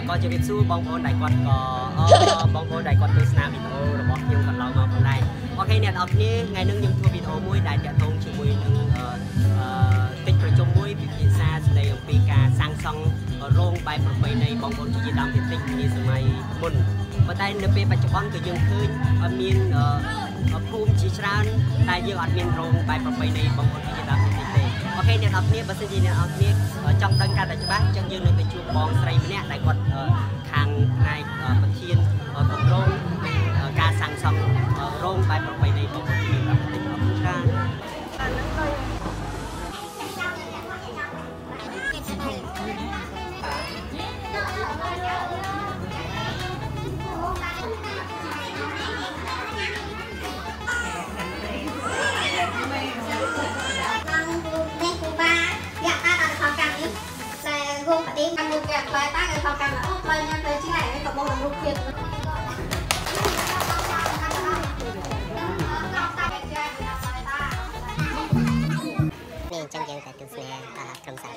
có cho biết xu bong bóng đại quạt có bong bóng đại quạt từ sna video rồi bóc nhưng còn lâu mà phần này ok nè ở kia ngày nâng những thua video mũi đại trả thông chỉ mũi nâng tích rồi trong mũi bị xa đây ở PK sang song rong bài phần bay này bong bóng chỉ đam thì tích như sự mày môn và đây nửa pe bạch bóng từ dương khơi miền phum chỉ tràn tại dương ở miền rong bài phần bay này bong bóng chỉ đam thì tích ok nè ở kia bớt gì nè ở kia trong đăng ca đại cho bác trong dương này chụp bóng sấy nè đại quạt hàng ngày bật thiên cùng rong ca sang song rong bài phần bay này bong bóng chỉ đam thì tích ở tràn ăn một kẹp lại ta cái phòng cầm là ốp lên nha, tới chứ này cái cặp bông làm lục thiệt. Mình trong game phải từ xe cầm sạc.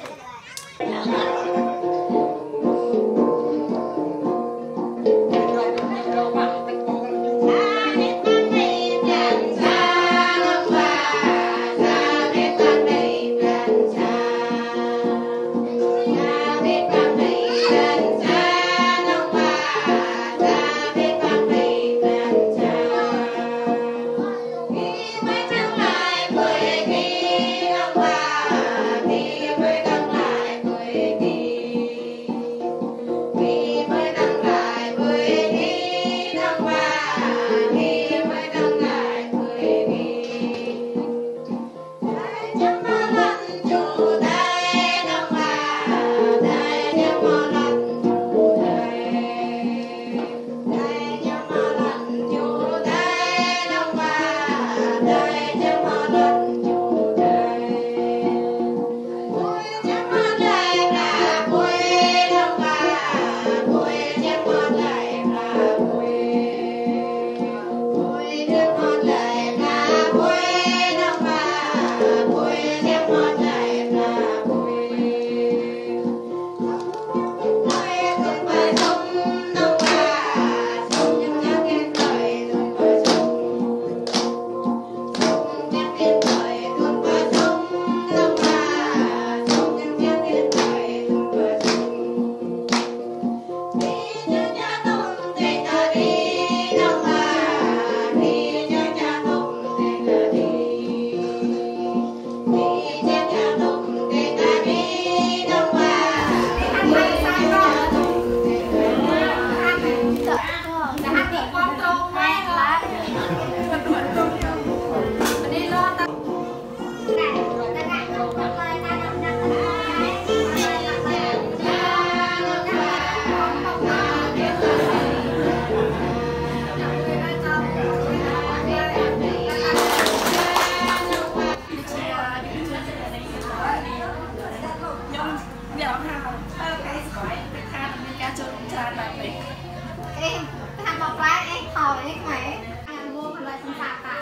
Em thằng bọc lá em thò ấy mày ăn vô lại không sạc cả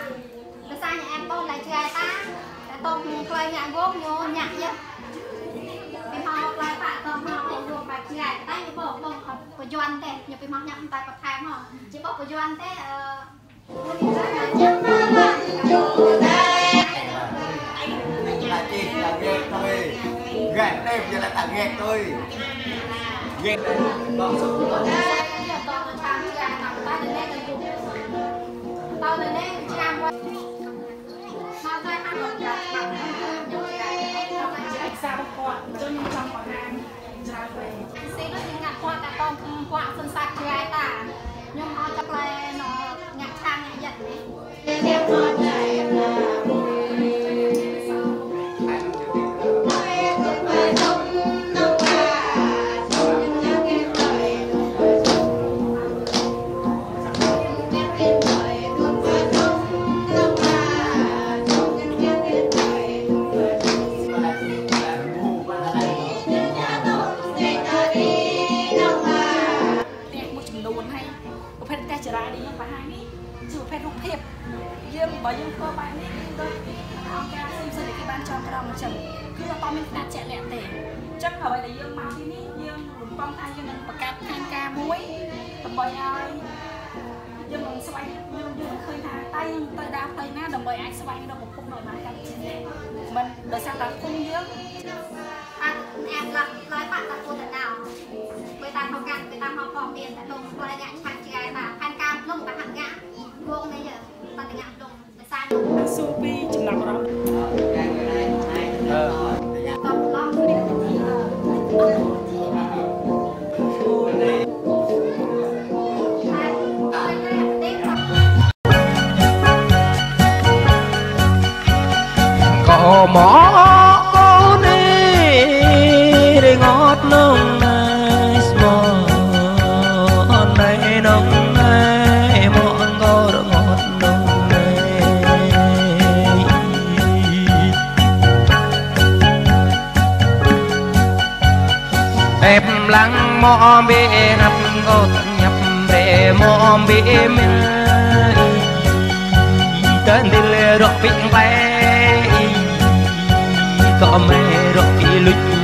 để sao nhà em bông lại chơi ta để tôm khơi nhà vô vô nhặt chứ em họ lại bạn tôm họ vô bài chơi ta như bộ bông học của doan thế như cái món nhặt tay bạc thang họ chỉ bộ của doan thế gạt em giờ là tặng gạt tôi gạt tao lên đây trang qua sao tay ăn được bằng sao quạt cho nên trong quán hàng ra về xí nó chỉ ngặt qua cả tôm quạ phân sạch gái ta nhưng họ chắc là nó ngặt sang ngặt giật đấy theo con này là bởi vì cơ bản này tôi ông ca xem sự cái ban cho cái đồng chồng cứ là to mình đã chạy lẹ tệ chắc hỏi là dương máu thì ní dương bông tay cho nên bạc cát muối tầm bậy ai nhưng mà xoay nhưng khơi thả tay tay đau tay ná tầm bậy ai xoay đâu một khung rồi mà cầm trên mình đời sao ta khung dướng em lại bạn ta cô thật nào người ta không cần người ta không còn tiền tại lùng lời ngã hàng chị ai mà ăn cam lùng ta hàng ngã vuông bây giờ ta ngã lùng để sai supi chừng nào đó còn lo có mỏ cô đi để ngót nông này mòn này nông này mòn cô đã ngót nông này em lăng mò bê hấp cô tận nhập về mò bê mình tên đi lê đọc viện tay có mẹ đọc kỷ lịch